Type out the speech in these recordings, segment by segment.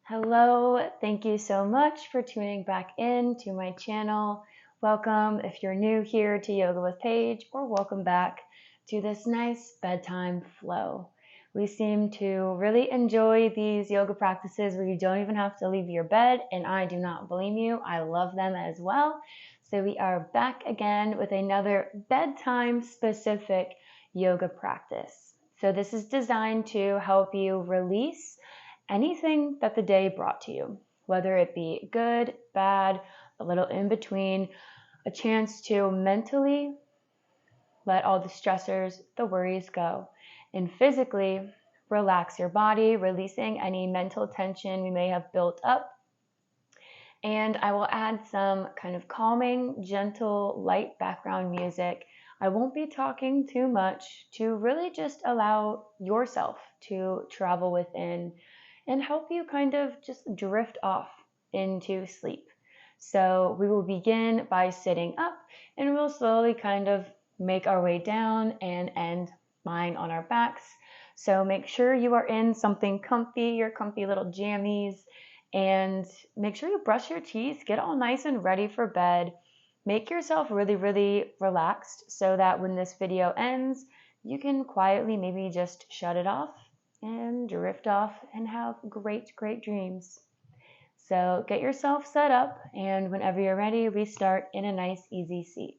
Hello, thank you so much for tuning back in to my channel. Welcome if you're new here to Yoga with Paige, or welcome back to this nice bedtime flow. We seem to really enjoy these yoga practices where you don't even have to leave your bed, and I do not blame you. I love them as well. So we are back again with another bedtime specific yoga practice. So this is designed to help you release anything that the day brought to you, whether it be good, bad, a little in between, a chance to mentally let all the stressors, the worries go, and physically relax your body, releasing any mental tension we may have built up. And I will add some kind of calming, gentle, light background music. I won't be talking too much to really just allow yourself to travel within and help you kind of just drift off into sleep. So we will begin by sitting up, and we'll slowly kind of make our way down and end lying on our backs. So make sure you are in something comfy, your comfy little jammies, and make sure you brush your teeth, get all nice and ready for bed. Make yourself really, really relaxed so that when this video ends, you can quietly maybe just shut it off and drift off and have great, great dreams. So get yourself set up, and whenever you're ready, we start in a nice, easy seat.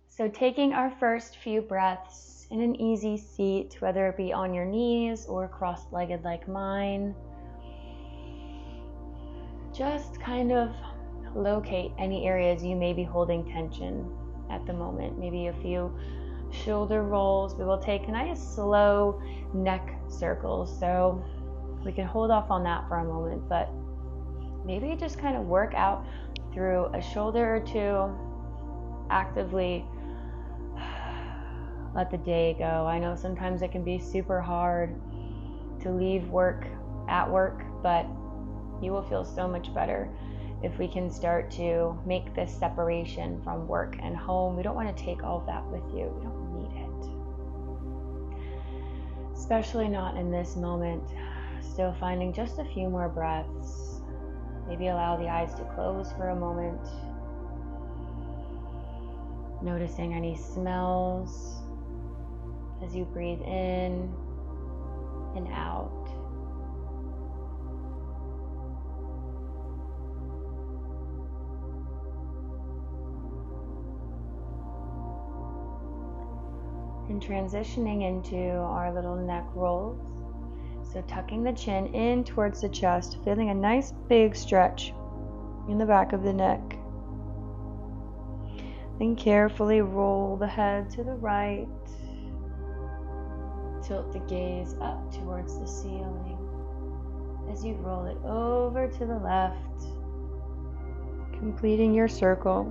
So taking our first few breaths in an easy seat, whether it be on your knees or cross-legged like mine, just kind of locate any areas you may be holding tension at the moment. Maybe a few shoulder rolls. We will take nice slow neck circles. So we can hold off on that for a moment, but maybe just kind of work out through a shoulder or two. Actively let the day go. I know sometimes it can be super hard to leave work at work, but you will feel so much better if we can start to make this separation from work and home. We don't want to take all of that with you. We don't need it. Especially not in this moment. Still finding just a few more breaths. Maybe allow the eyes to close for a moment. Noticing any smells as you breathe in and out. And transitioning into our little neck rolls. So tucking the chin in towards the chest, feeling a nice big stretch in the back of the neck. Then carefully roll the head to the right. Tilt the gaze up towards the ceiling as you roll it over to the left, completing your circle.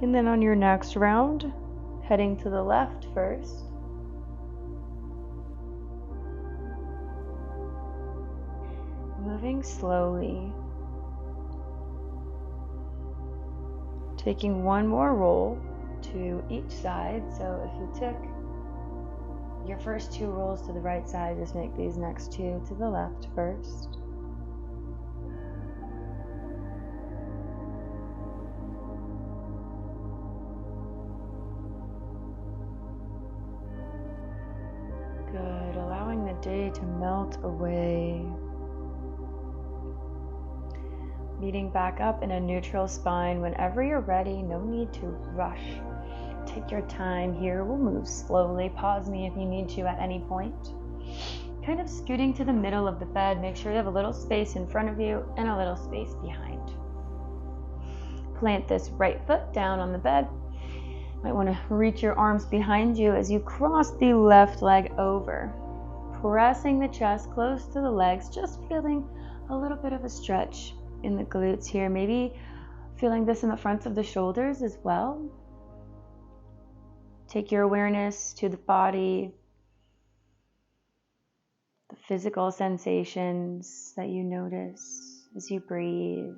And then on your next round, heading to the left first. Moving slowly. Taking one more roll to each side. So if you took your first two rolls to the right side, just make these next two to the left first. Good. Allowing the day to melt away. Meeting back up in a neutral spine whenever you're ready. No need to rush. Take your time here. We'll move slowly. Pause me if you need to at any point. Kind of scooting to the middle of the bed. Make sure you have a little space in front of you and a little space behind. Plant this right foot down on the bed. Might want to reach your arms behind you as you cross the left leg over. Pressing the chest close to the legs. Just feeling a little bit of a stretch in the glutes here. Maybe feeling this in the fronts of the shoulders as well. Take your awareness to the body. the physical sensations that you notice as you breathe.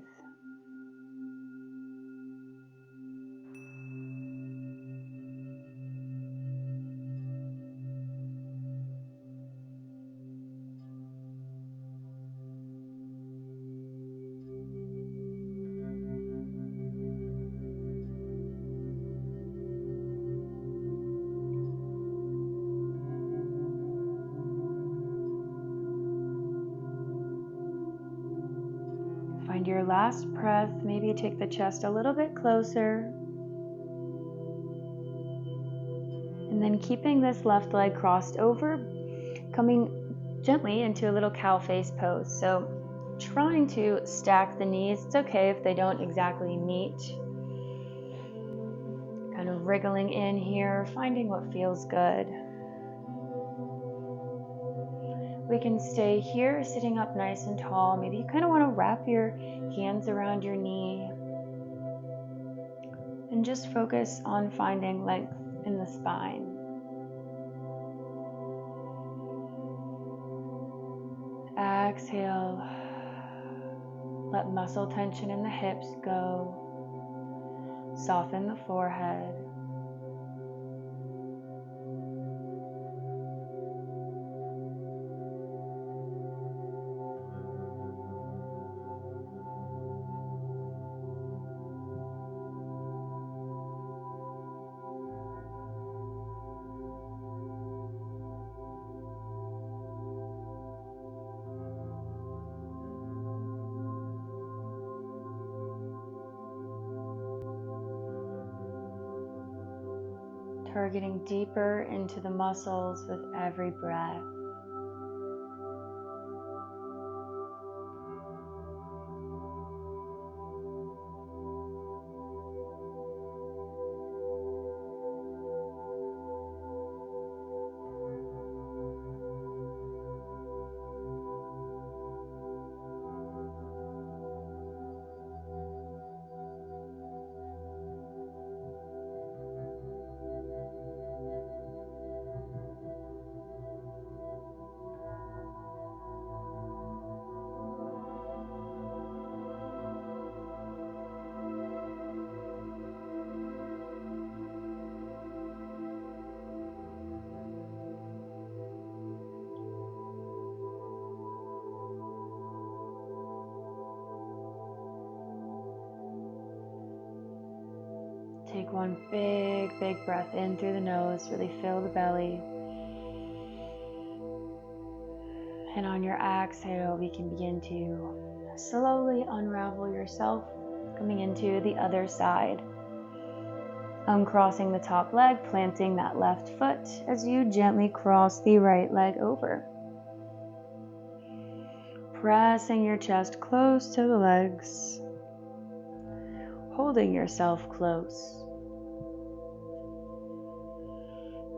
Find your last breath. Maybe take the chest a little bit closer. And then keeping this left leg crossed over, coming gently into a little cow face pose. So trying to stack the knees. It's okay if they don't exactly meet. Kind of wriggling in here, finding what feels good. We can stay here, sitting up nice and tall. Maybe you kind of want to wrap your hands around your knee and just focus on finding length in the spine. Exhale. Let muscle tension in the hips go. Soften the forehead. Targeting deeper into the muscles with every breath. Take one big breath in through the nose. Really fill the belly. And on your exhale, we can begin to slowly unravel yourself, coming into the other side. Uncrossing the top leg, planting that left foot as you gently cross the right leg over. Pressing your chest close to the legs. Holding yourself close.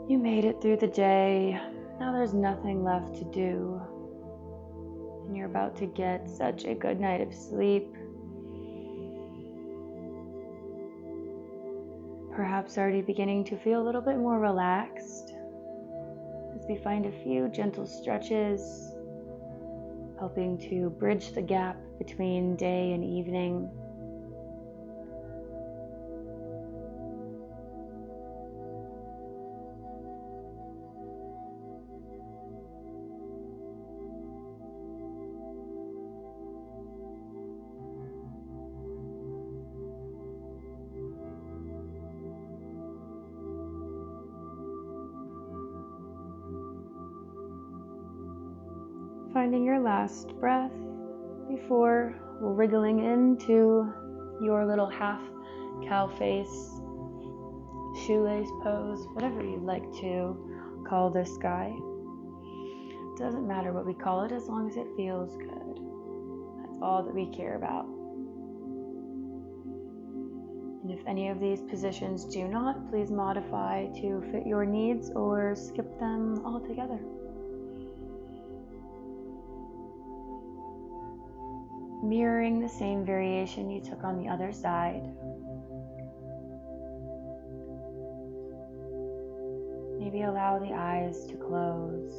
You made it through the day. Now there's nothing left to do. And you're about to get such a good night of sleep. Perhaps already beginning to feel a little bit more relaxed as we find a few gentle stretches, helping to bridge the gap between day and evening. Finding your last breath before wriggling into your little half cow face, shoelace pose, whatever you'd like to call this guy. It doesn't matter what we call it as long as it feels good. That's all that we care about. And if any of these positions do not, please modify to fit your needs or skip them altogether. Mirroring the same variation you took on the other side. Maybe allow the eyes to close.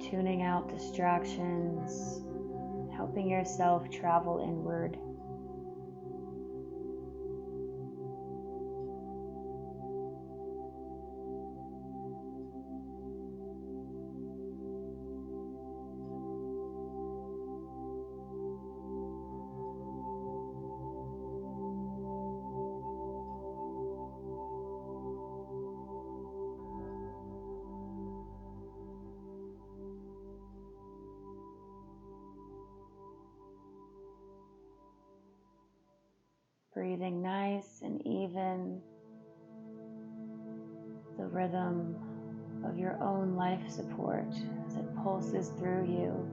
tuning out distractions, helping yourself travel inward. Breathing nice and even, the rhythm of your own life support as it pulses through you.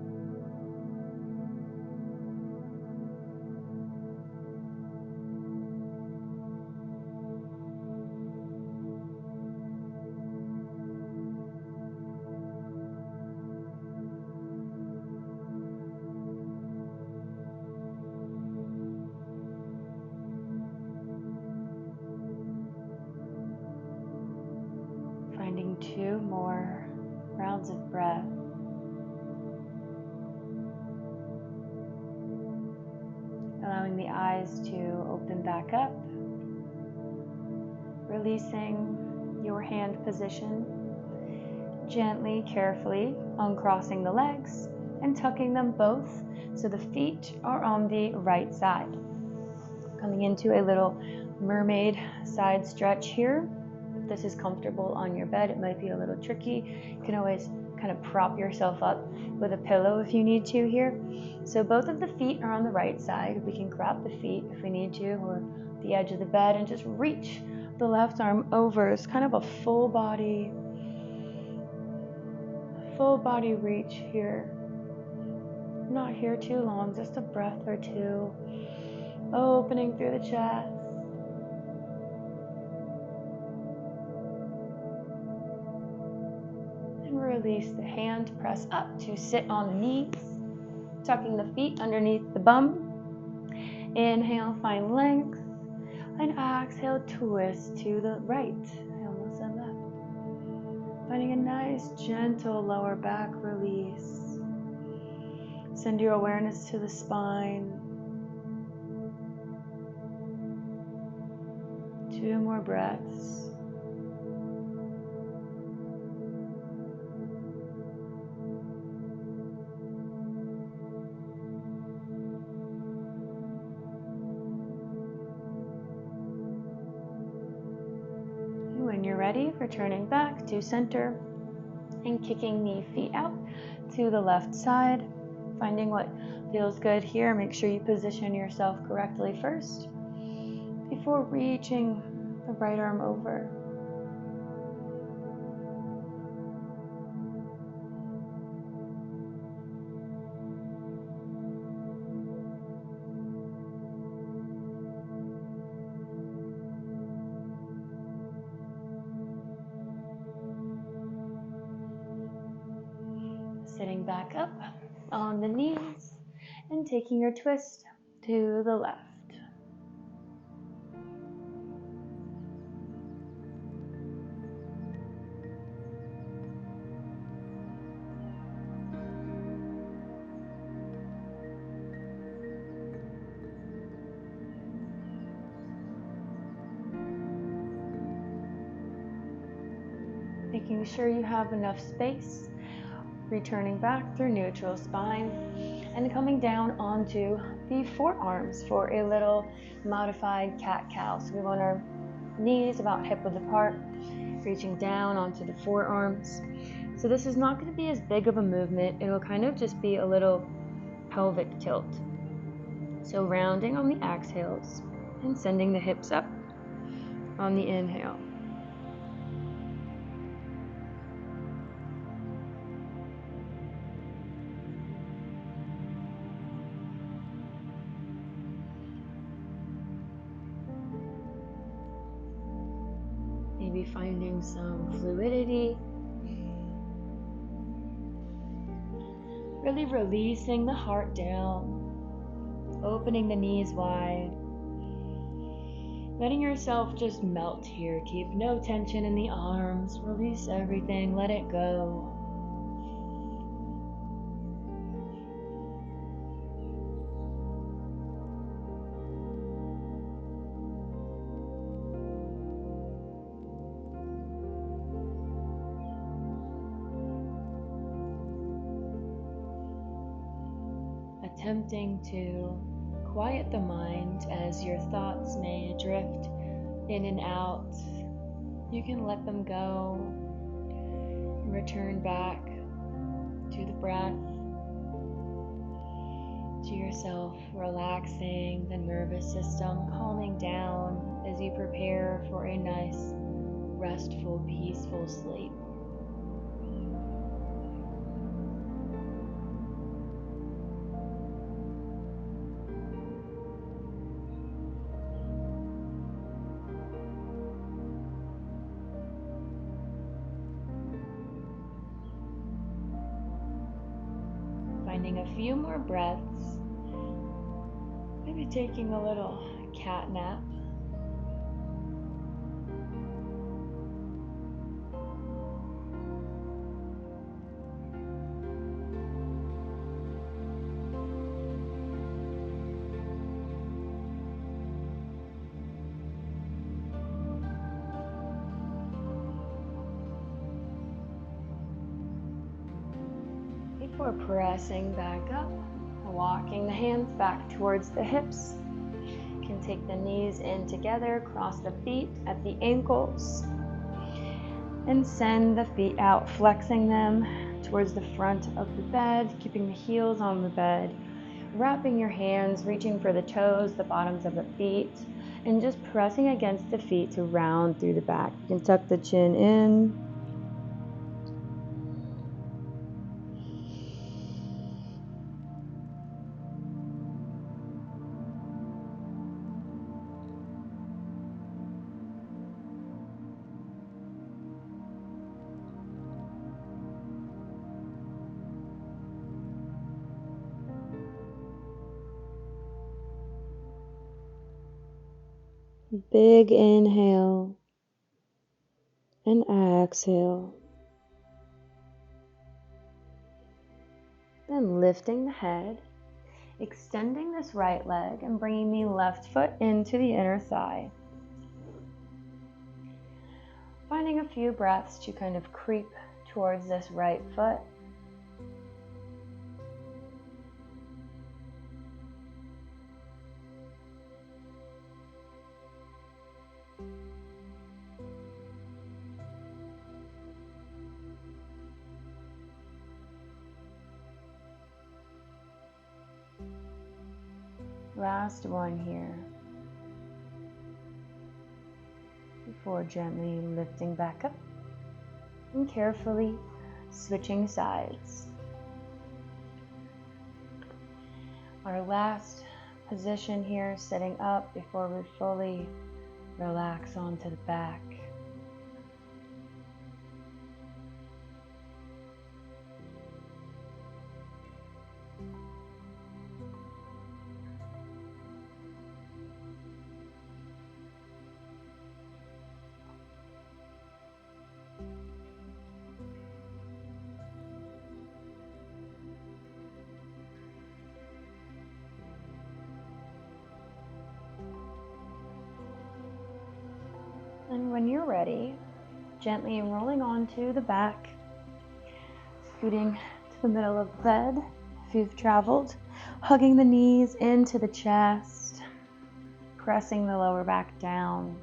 Finding 2 more rounds of breath. Allowing the eyes to open back up. Releasing your hand position. Gently, carefully uncrossing the legs and tucking them both so the feet are on the right side. Coming into a little mermaid side stretch here. If this is comfortable on your bed, it might be a little tricky. You can always kind of prop yourself up with a pillow if you need to here. So both of the feet are on the right side. We can grab the feet if we need to, or the edge of the bed, and just reach the left arm over. It's kind of a full body reach here. Not here too long, just a breath or two. Opening through the chest. And release the hand, press up to sit on the knees. Tucking the feet underneath the bum. Inhale, find length. And exhale, twist to the right. I almost said left. Finding a nice, gentle lower back release. Send your awareness to the spine. 2 more breaths. And when you're ready, returning back to center and kicking the feet out to the left side. Finding what feels good here. Make sure you position yourself correctly first before reaching the right arm over. Sitting back up on the knees and taking your twist to the left. Making sure you have enough space. Returning back through neutral spine and coming down onto the forearms for a little modified cat-cow. So we want our knees about hip-width apart, reaching down onto the forearms. So this is not going to be as big of a movement. It'll kind of just be a little pelvic tilt. So rounding on the exhales and sending the hips up on the inhale. Maybe finding some fluidity. Really releasing the heart down. Opening the knees wide. Letting yourself just melt here. Keep no tension in the arms. Release everything. Let it go. attempting to quiet the mind as your thoughts may drift in and out. You can let them go and return back to the breath, to yourself, relaxing the nervous system, calming down as you prepare for a nice, restful, peaceful sleep. Finding a few more breaths, maybe taking a little cat nap. Before pressing back up, walking the hands back towards the hips. You can take the knees in together, cross the feet at the ankles, and send the feet out, flexing them towards the front of the bed, keeping the heels on the bed, wrapping your hands, reaching for the toes, the bottoms of the feet, and just pressing against the feet to round through the back. You can tuck the chin in. Big inhale and exhale. Then lifting the head, extending this right leg and bringing the left foot into the inner thigh. Finding a few breaths to kind of creep towards this right foot. Last one here. Before gently lifting back up and carefully switching sides. Our last position here, sitting up before we fully relax onto the back. And when you're ready, gently rolling onto the back, scooting to the middle of the bed if you've traveled, hugging the knees into the chest, pressing the lower back down,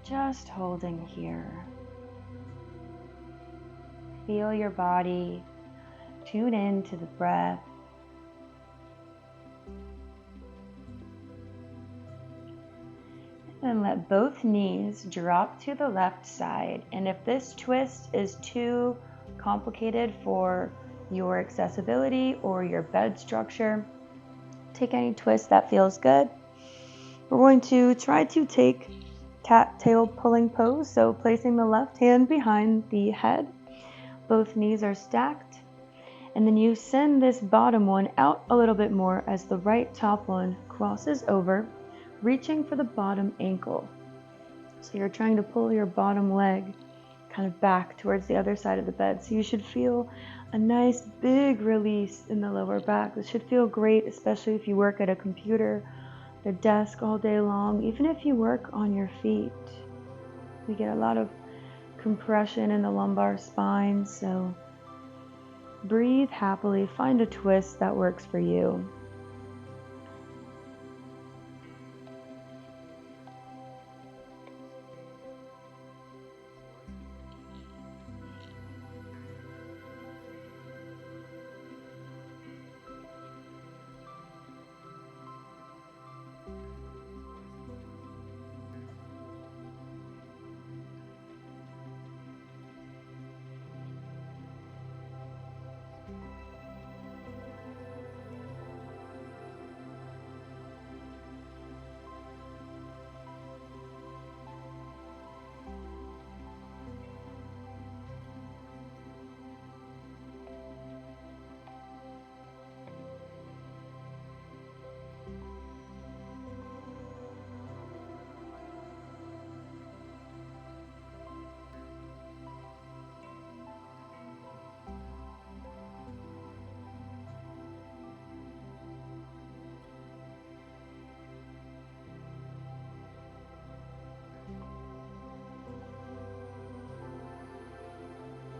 just holding here. Feel your body, tune in to the breath. And let both knees drop to the left side. And if this twist is too complicated for your accessibility or your bed structure, take any twist that feels good. We're going to try to take cat tail pulling pose, so placing the left hand behind the head. Both knees are stacked. And then you send this bottom one out a little bit more as the right top one crosses over, reaching for the bottom ankle. So you're trying to pull your bottom leg kind of back towards the other side of the bed. So you should feel a nice big release in the lower back. This should feel great, especially if you work at a computer, a desk all day long, even if you work on your feet. We get a lot of compression in the lumbar spine, so breathe happily. Find a twist that works for you.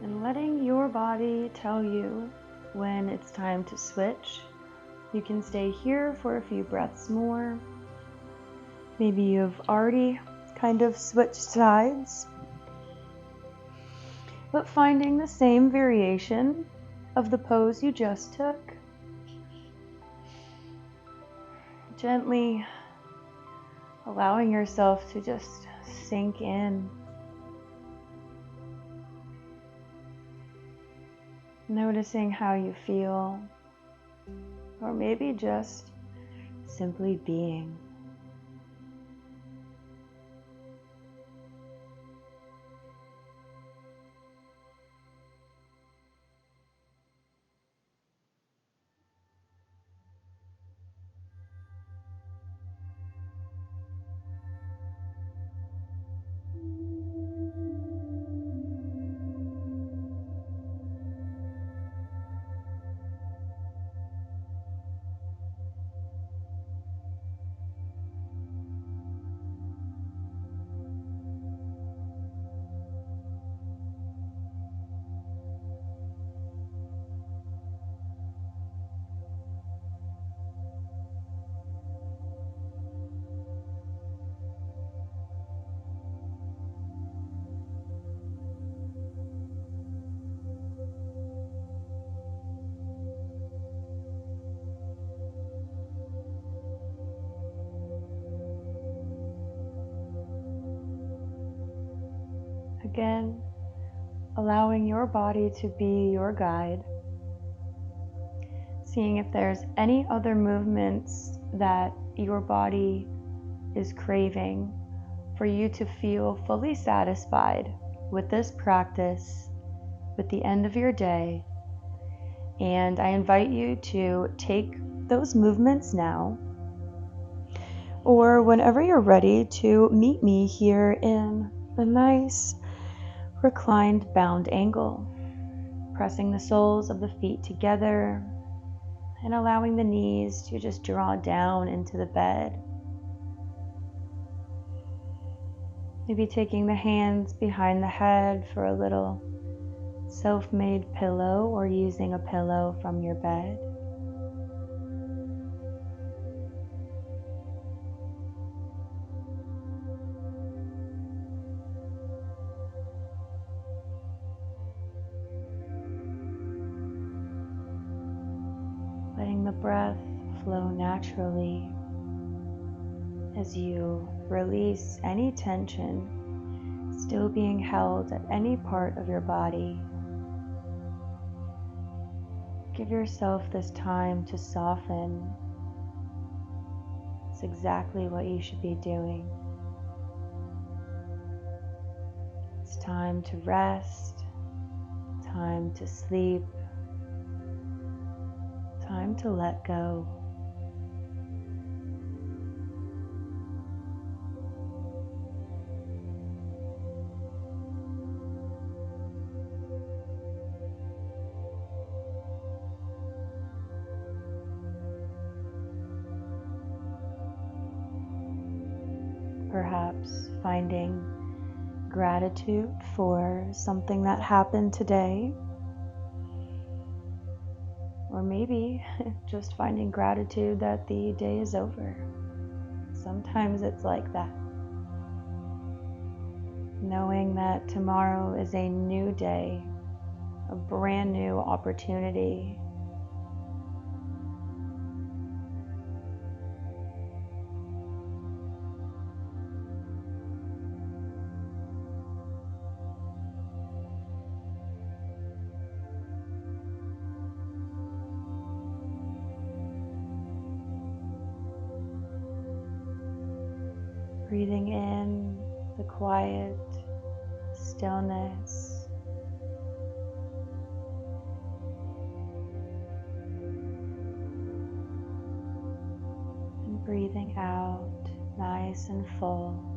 And letting your body tell you when it's time to switch. You can stay here for a few breaths more. Maybe you've already kind of switched sides, but finding the same variation of the pose you just took. Gently allowing yourself to just sink in. Noticing how you feel, or maybe just simply being. Again, allowing your body to be your guide. Seeing if there's any other movements that your body is craving for you to feel fully satisfied with this practice with the end of your day. And I invite you to take those movements now, or whenever you're ready, to meet me here in a nice reclined bound angle, pressing the soles of the feet together and allowing the knees to just draw down into the bed. Maybe taking the hands behind the head for a little self-made pillow, or using a pillow from your bed. Letting the breath flow naturally as you release any tension still being held at any part of your body. Give yourself this time to soften. It's exactly what you should be doing. It's time to rest, time to sleep, time to let go. Perhaps finding gratitude for something that happened today. Or maybe just finding gratitude that the day is over. Sometimes it's like that. Knowing that tomorrow is a new day, a brand new opportunity. Breathing in the quiet stillness. And breathing out nice and full.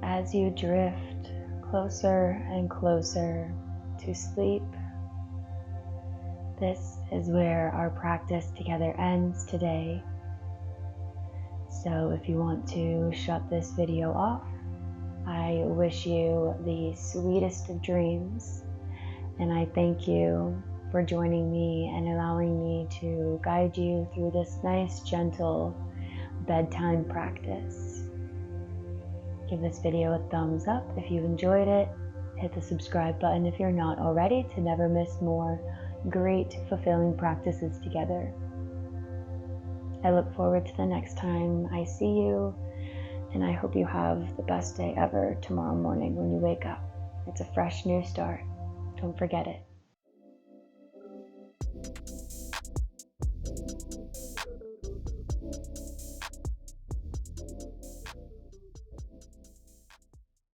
As you drift closer and closer to sleep, this is where our practice together ends today. So if you want to shut this video off, I wish you the sweetest of dreams, and I thank you for joining me and allowing me to guide you through this nice, gentle bedtime practice. Give this video a thumbs up if you enjoyed it. Hit the subscribe button if you're not already to never miss more great, fulfilling practices together. I look forward to the next time I see you, and I hope you have the best day ever tomorrow morning when you wake up. It's a fresh new start. Don't forget it.